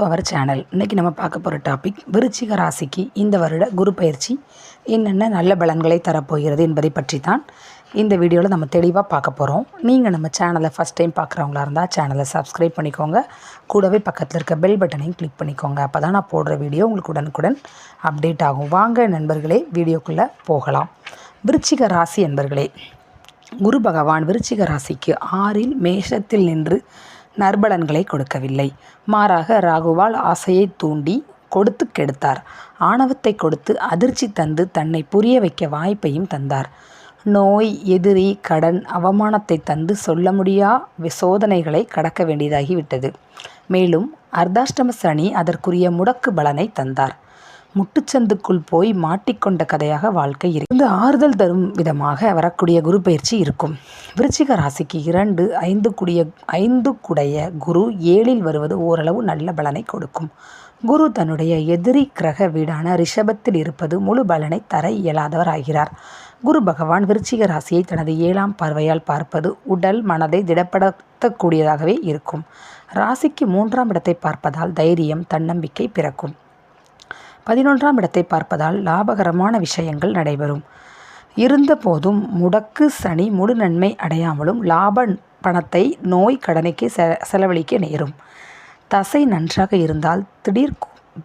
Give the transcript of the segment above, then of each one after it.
Our channel. இன்றைக்கி நம்ம பார்க்க போகிற டாபிக் விருச்சிக ராசிக்கு இந்த வருட குரு பயிற்சி என்னென்ன நல்ல பலன்களை தரப்போகிறது என்பதை பற்றி தான் இந்த வீடியோவில் நம்ம தெளிவாக பார்க்க போகிறோம். நீங்கள் நம்ம சேனலை ஃபஸ்ட் டைம் பார்க்குறவங்களா இருந்தால் சேனலை சப்ஸ்கிரைப் பண்ணிக்கோங்க. கூடவே பக்கத்தில் இருக்க பெல் பட்டனையும் கிளிக் பண்ணிக்கோங்க. அப்போ தான் நான் போடுற வீடியோ உங்களுக்கு உடனுக்குடன் அப்டேட் ஆகும். வாங்க நண்பர்களே, வீடியோக்குள்ளே போகலாம். விருச்சிக ராசி என்பர்களே, குரு பகவான் விருச்சிக ராசிக்கு 6 மேஷத்தில் நின்று நற்பலன்களை கொடுக்கவில்லை. மாறாக ராகுவால் ஆசையை தூண்டி கொடுத்து கெடுத்தார். ஆணவத்தை கொடுத்து அதிர்ச்சி தந்து தன்னை புரிய வைக்க வாய்ப்பையும் தந்தார். நோய், எதிரி, கடன், அவமானத்தை தந்து சொல்ல முடியா சோதனைகளை கடக்க வேண்டியதாகிவிட்டது. மேலும் அர்த்தாஷ்டம சனி அதற்குரிய முடக்கு பலனை தந்தார். முட்டுச்சந்துக்குள் போய் மாட்டிக்கொண்ட கதையாக வாழ்க்கை இருந்து ஆறுதல் தரும் விதமாக வரக்கூடிய குரு பயிற்சி இருக்கும். விருச்சிக ராசிக்கு 2 குடைய குரு 7 வருவது ஓரளவு நல்ல பலனை கொடுக்கும். குரு தன்னுடைய எதிரி கிரக வீடான ரிஷபத்தில் இருப்பது முழு பலனை தர இயலாதவர் ஆகிறார். குரு பகவான் விருச்சிக ராசியை தனது 7ஆம் பார்வையால் பார்ப்பது உடல் மனதை திடப்படுத்தக்கூடியதாகவே இருக்கும். ராசிக்கு 3ஆம் இடத்தை பார்ப்பதால் தைரியம், தன்னம்பிக்கை பிறக்கும். 11ஆம் இடத்தை பார்ப்பதால் லாபகரமான விஷயங்கள் நடைபெறும். இருந்த போதும் முடக்கு சனி முழு நன்மை அடையாமலும் லாப பணத்தை நோய் கடனுக்கு செலவழிக்க நேரும். தசை நன்றாக இருந்தால்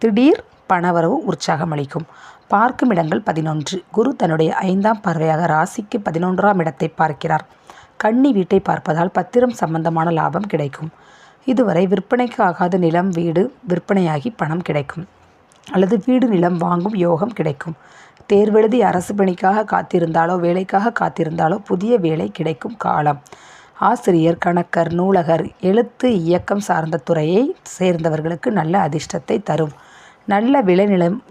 திடீர் பணவரவு உற்சாகம் அளிக்கும். பார்க்கும் இடங்கள் 11. குரு தன்னுடைய 5ஆம் பார்வையாக ராசிக்கு 11ஆம் இடத்தை பார்க்கிறார். கன்னி வீட்டை பார்ப்பதால் பத்திரம் சம்பந்தமான லாபம் கிடைக்கும். இதுவரை விற்பனைக்கு ஆகாத நிலம், வீடு விற்பனையாகி பணம் கிடைக்கும். அல்லது வீடு நிலம் வாங்கும் யோகம் கிடைக்கும். தேர்வெழுதி அரசு பணிக்காக காத்திருந்தாலோ வேலைக்காக காத்திருந்தாலோ புதிய வேலை கிடைக்கும் காலம். ஆசிரியர், கணக்கர், நூலகர், எழுத்து, இயக்கம் சார்ந்த துறையை சேர்ந்தவர்களுக்கு நல்ல அதிர்ஷ்டத்தை தரும். நல்ல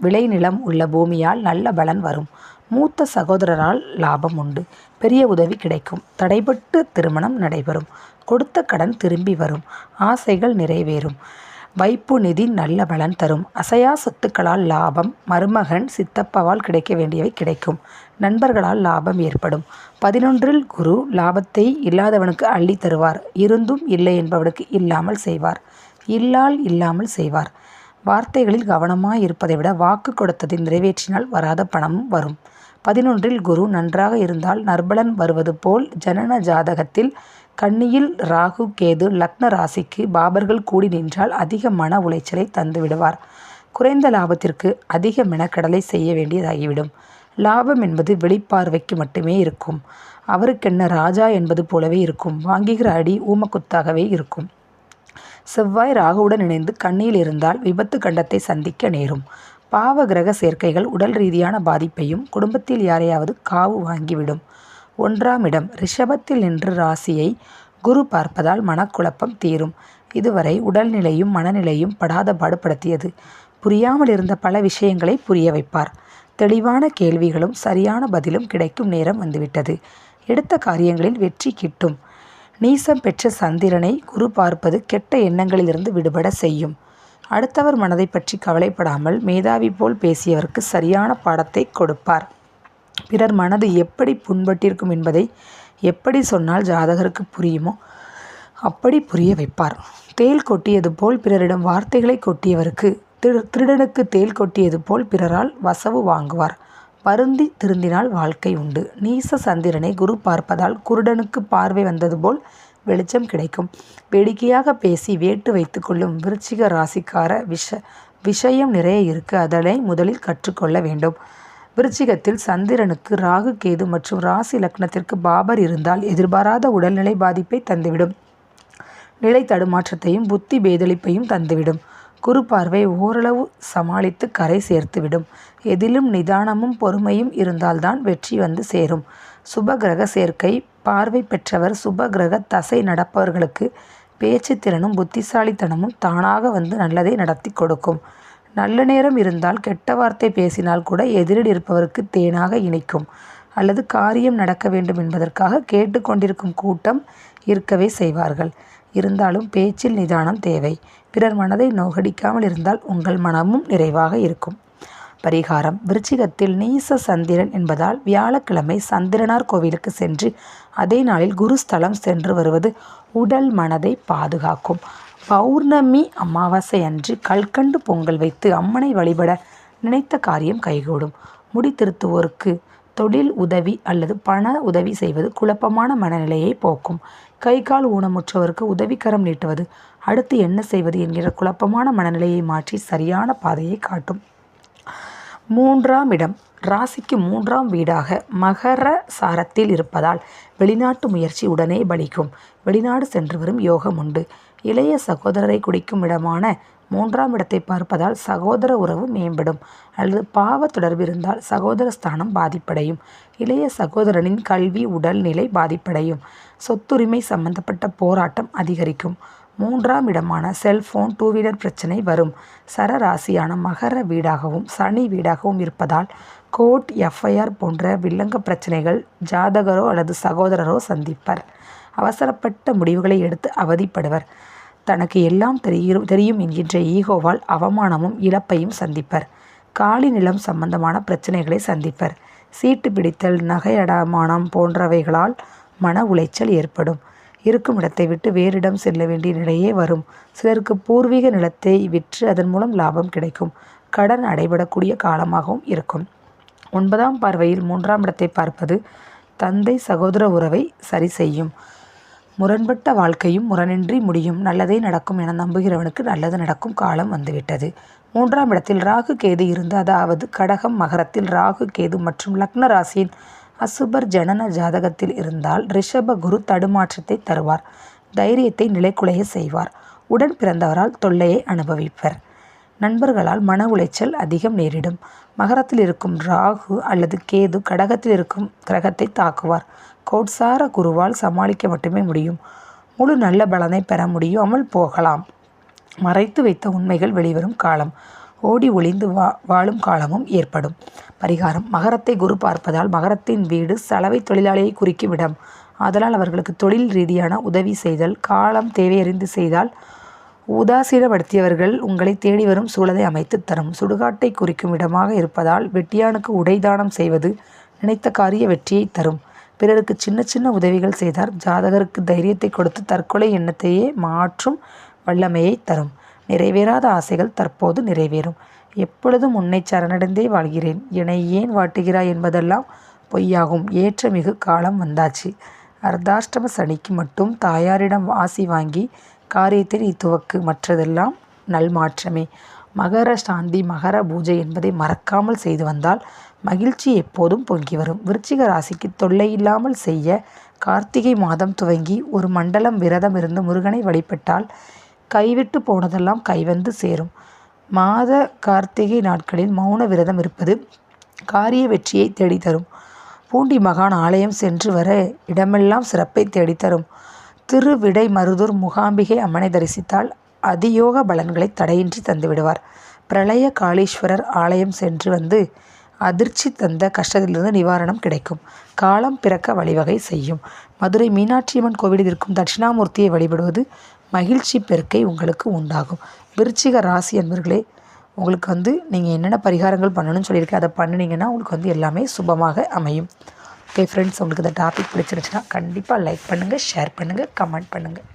விளைநிலம் உள்ள பூமியால் நல்ல பலன் வரும். மூத்த சகோதரரால் லாபம் உண்டு. பெரிய உதவி கிடைக்கும். தடைபட்டு திருமணம் நடைபெறும். கொடுத்த கடன் திரும்பி வரும். ஆசைகள் நிறைவேறும். வைப்பு நிதி நல்ல பலன் தரும். அசையா சொத்துக்களால் லாபம். மருமகன், சித்தப்பாவால் கிடைக்க வேண்டியவை கிடைக்கும். நண்பர்களால் லாபம் ஏற்படும். 11 குரு லாபத்தை இல்லாதவனுக்கு அள்ளி தருவார். இருந்தும் இல்லை என்பவனுக்கு இல்லாமல் செய்வார். இல்லாமல் செய்வார். வார்த்தைகளில் கவனமாக இருப்பதை விட வாக்கு கொடுத்ததை நிறைவேற்றினால் வராத பணமும் வரும். 11 குரு நன்றாக இருந்தால் நற்பலன் வருவது போல் ஜனன ஜாதகத்தில் கன்னியில் ராகு, கேது, லக்ன ராசிக்கு பாபர்கள் கூடி நின்றால் அதிக மன உளைச்சலை தந்து விடுவார். குறைந்த லாபத்திற்கு அதிக மெனக்கடலை செய்ய வேண்டியதாகிவிடும். லாபம் என்பது வெளிப்பார்வைக்கு மட்டுமே இருக்கும். அவருக்கென்ன ராஜா என்பது போலவே இருக்கும். வாங்குகிற அடி ஊமக்குத்தாகவே இருக்கும். செவ்வாய் ராகுவுடன் இணைந்து கன்னியில் இருந்தால் விபத்து கண்டத்தை சந்திக்க நேரும். பாவ கிரக சேர்க்கைகள் உடல் ரீதியான பாதிப்பையும் குடும்பத்தில் யாரையாவது காவு வாங்கிவிடும். 1ஆம் இடம் ரிஷபத்தில் நின்று ராசியை குரு பார்ப்பதால் மனக்குழப்பம் தீரும். இதுவரை உடல்நிலையும் மனநிலையும் படாத பாடுபடுத்தியது. புரியாமல் இருந்த பல விஷயங்களை புரிய வைப்பார். தெளிவான கேள்விகளும் சரியான பதிலும் கிடைக்கும் நேரம் வந்துவிட்டது. எடுத்த காரியங்களில் வெற்றி கிட்டும். நீசம் பெற்ற சந்திரனை குரு பார்ப்பது கெட்ட எண்ணங்களிலிருந்து விடுபட செய்யும். அடுத்தவர் மனதை பற்றி கவலைப்படாமல் மேதாவி போல் பேசியவருக்கு சரியான பாடத்தை கொடுப்பார். பிறர் மனது எப்படி புண்பட்டிருக்கும் என்பதை எப்படி சொன்னால் ஜாதகருக்கு புரியுமோ அப்படி புரிய வைப்பார். தேள் கொட்டியது போல் பிறரிடம் வார்த்தைகளை கொட்டியவருக்கு திருடனுக்கு தேள் கொட்டியது போல் பிறரால் வசவு வாங்குவார். வருந்தி திருந்தினால் வாழ்க்கை உண்டு. நீச சந்திரனை குரு பார்ப்பதால் குருடனுக்கு பார்வை வந்தது போல் வெளிச்சம் கிடைக்கும். வேடிக்கையாக பேசி வேட்டு வைத்து கொள்ளும் விருச்சிக ராசிக்கார விஷயம் நிறைய இருக்கு. அதனை முதலில் கற்றுக்கொள்ள வேண்டும். விருச்சிகத்தில் சந்திரனுக்கு ராகு, கேது மற்றும் ராசி லக்னத்திற்கு பாபர் இருந்தால் எதிர்பாராத உடல்நிலை பாதிப்பை தந்துவிடும். நிலை தடுமாற்றத்தையும் புத்தி பேதளிப்பையும் தந்துவிடும். குரு பார்வை ஓரளவு சமாளித்து கரை சேர்த்துவிடும். எதிலும் நிதானமும் பொறுமையும் இருந்தால்தான் வெற்றி வந்து சேரும். சுபகிரக சேர்க்கை பார்வை பெற்றவர் சுபகிரக தசை நடப்பவர்களுக்கு பேச்சு திறனும் புத்திசாலித்தனமும் தானாக வந்து நல்லதை நடத்தி கொடுக்கும். நல்ல நேரம் இருந்தால் கெட்ட வார்த்தை பேசினால் கூட எதிரில் இருப்பவருக்கு தேனாக இனிக்கும். அல்லது காரியம் நடக்க வேண்டும் என்பதற்காக கேட்டுக்கொண்டிருக்கும் கூட்டம் இருக்கவே செய்வார்கள். இருந்தாலும் பேச்சில் நிதானம் தேவை. பிறர் மனதை நோகடிக்காமல் இருந்தால் உங்கள் மனமும் நிறைவாக இருக்கும். பரிகாரம்: விருச்சிகத்தில் நீச சந்திரன் என்பதால் வியாழக்கிழமை சந்திரனார் கோவிலுக்கு சென்று அதே நாளில் குருஸ்தலம் சென்று வருவது உடல் மனதை பாதுகாக்கும். பௌர்ணமி அமாவாசை அன்று கல்கண்டு பொங்கல் வைத்து அம்மனை வழிபட நினைத்த காரியம் கைகூடும். முடி திருத்துவோருக்கு தொழில் உதவி அல்லது பண உதவி செய்வது குழப்பமான மனநிலையை போக்கும். கை கால் ஊனமுற்றவருக்கு உதவிக்கரம் நீட்டுவது அடுத்து என்ன செய்வது என்கிற குழப்பமான மனநிலையை மாற்றி சரியான பாதையை காட்டும். 3ஆம் இடம் ராசிக்கு 3ஆம் வீடாக மகர சாரத்தில் இருப்பதால் வெளிநாட்டு முயற்சி உடனே பலிக்கும். வெளிநாடு சென்று வரும் யோகம் உண்டு. இளைய சகோதரரை குடிக்கும் இடமான 3ஆம் இடத்தை பார்ப்பதால் சகோதர உறவு மேம்படும். அல்லது பாவ தொடர்பு இருந்தால் சகோதர ஸ்தானம் பாதிப்படையும். இளைய சகோதரனின் கல்வி உடல் நிலை பாதிப்படையும். சொத்துரிமை சம்பந்தப்பட்ட போராட்டம் அதிகரிக்கும். 3ஆம் இடமான செல்போன் 2 வீலர் பிரச்சனை வரும். சரராசியான மகர வீடாகவும் சனி வீடாகவும் இருப்பதால் கோர்ட் எஃப்ஐஆர் போன்ற வில்லங்க பிரச்சனைகள் ஜாதகரோ அல்லது சகோதரரோ சந்திப்பர். அவசரப்பட்ட முடிவுகளை எடுத்து அவதிப்படுவர். தனக்கு எல்லாம் தெரியும் என்கின்ற ஈகோவால் அவமானமும் இழப்பையும் சந்திப்பர். காலி நிலம் சம்பந்தமான பிரச்சனைகளை சந்திப்பர். சீட்டு பிடித்தல் நகை அடமானம் போன்றவைகளால் மன உளைச்சல் ஏற்படும். இருக்கும் இடத்தை விட்டு வேறிடம் செல்ல வேண்டிய நிலையே வரும். சிலருக்கு பூர்வீக நிலத்தை விற்று அதன் மூலம் லாபம் கிடைக்கும். கடன் அடைபடக்கூடிய காலமாகவும் இருக்கும். 9ஆம் பார்வையில் 3ஆம் இடத்தை பார்ப்பது தந்தை சகோதர உறவை சரி செய்யும். முரண்பட்ட வாழ்க்கையும் முரணின்றி முடியும். நல்லதே நடக்கும் என நம்புகிறவனுக்கு நல்லது நடக்கும் காலம் வந்துவிட்டது. 3ஆம் இடத்தில் ராகு கேது இருந்து, அதாவது கடகம் மகரத்தில் ராகு கேது மற்றும் லக்ன ராசியின் அசுபர் ஜனன ஜாதகத்தில் இருந்தால் ரிஷப குரு தடுமாற்றத்தை தருவார். தைரியத்தை நிலைக்குலைய செய்வார். உடன் பிறந்தவரால் தொல்லையை அனுபவிப்பர். நண்பர்களால் மன உளைச்சல் அதிகம் நேரிடும். மகரத்தில் இருக்கும் ராகு அல்லது கேது கடகத்தில் இருக்கும் கிரகத்தை தாக்குவார். கோட்சார குருவால் சமாளிக்க மட்டுமே முடியும். முழு நல்ல பலனை பெற முடியாமல் போகலாம். மறைத்து வைத்த உண்மைகள் வெளிவரும் காலம். ஓடி ஒளிந்து வாழும் காலமும் ஏற்படும். பரிகாரம்: மகரத்தை குரு பார்ப்பதால் மகரத்தின் வீடு சலவை தொழிலாளியை குறிக்கும் இடம். ஆதலால் அவர்களுக்கு தொழில் ரீதியான உதவி செய்தல். காலம் தேவையறிந்து செய்தால் உதாசீனப்படுத்தியவர்கள் உங்களை தேடி வரும் சூழலை அமைத்து தரும். சுடுகாட்டை குறிக்கும் இடமாக இருப்பதால் வெட்டியானுக்கு உடைதானம் செய்வது நினைத்த காரிய வெற்றியை தரும். பிறருக்கு சின்ன சின்ன உதவிகள் செய்தார் ஜாதகருக்கு தைரியத்தை கொடுத்து தற்கொலை எண்ணத்தையே மாற்றும் வல்லமையை தரும். நிறைவேறாத ஆசைகள் தற்போது நிறைவேறும். எப்பொழுதும் உன்னை சரணடைந்தே வாழ்கிறேன், என்னை ஏன் வாட்டுகிறாய் என்பதெல்லாம் பொய்யாகும். ஏற்ற மிகு காலம் வந்தாச்சு. அர்த்தாஷ்டம சனிக்கு மட்டும் தாயாரிடம் ஆசி வாங்கி காரியத்தை நீ துவக்கு. மற்றதெல்லாம் நல்மாற்றமே. மகர சாந்தி மகர பூஜை என்பதை மறக்காமல் செய்து வந்தால் மகிழ்ச்சி எப்போதும் பொங்கி வரும். விருச்சிக ராசிக்கு தொல்லை இல்லாமல் செய்ய கார்த்திகை மாதம் துவங்கி ஒரு மண்டலம் விரதம் இருந்து முருகனை வழிபட்டால் கைவிட்டு போனதெல்லாம் கைவந்து சேரும். மாத கார்த்திகை நாட்களில் மௌன விரதம் இருப்பது காரிய வெற்றியை தேடித்தரும். பூண்டி மகான் ஆலயம் சென்று வர இடமெல்லாம் சிறப்பை தேடித்தரும். திருவிடை மருதூர் மூகாம்பிகை அம்மனை தரிசித்தால் அதியோக பலன்களை தடையின்றி தந்துவிடுவார். பிரளய காளீஸ்வரர் ஆலயம் சென்று வந்து அதிர்ச்சி தந்த கஷ்டத்திலிருந்து நிவாரணம் கிடைக்கும். காலம் பிறக்க வழிவகை செய்யும். மதுரை மீனாட்சியம்மன் கோவிலில் இருக்கும் தட்சிணாமூர்த்தியை வழிபடுவது மகிழ்ச்சி பெருக்கை உங்களுக்கு உண்டாகும். விருச்சிக ராசி அன்பர்களே, உங்களுக்கு நீங்கள் என்னென்ன பரிகாரங்கள் பண்ணணும்னு சொல்லியிருக்கேன், அதை பண்ணினீங்கன்னா உங்களுக்கு எல்லாமே சுபமாக அமையும். ஓகே ஃப்ரெண்ட்ஸ், உங்களுக்கு இந்த டாபிக் பிடிச்சிருந்துச்சுன்னா கண்டிப்பாக லைக் பண்ணுங்கள், ஷேர் பண்ணுங்கள், கமெண்ட் பண்ணுங்கள்.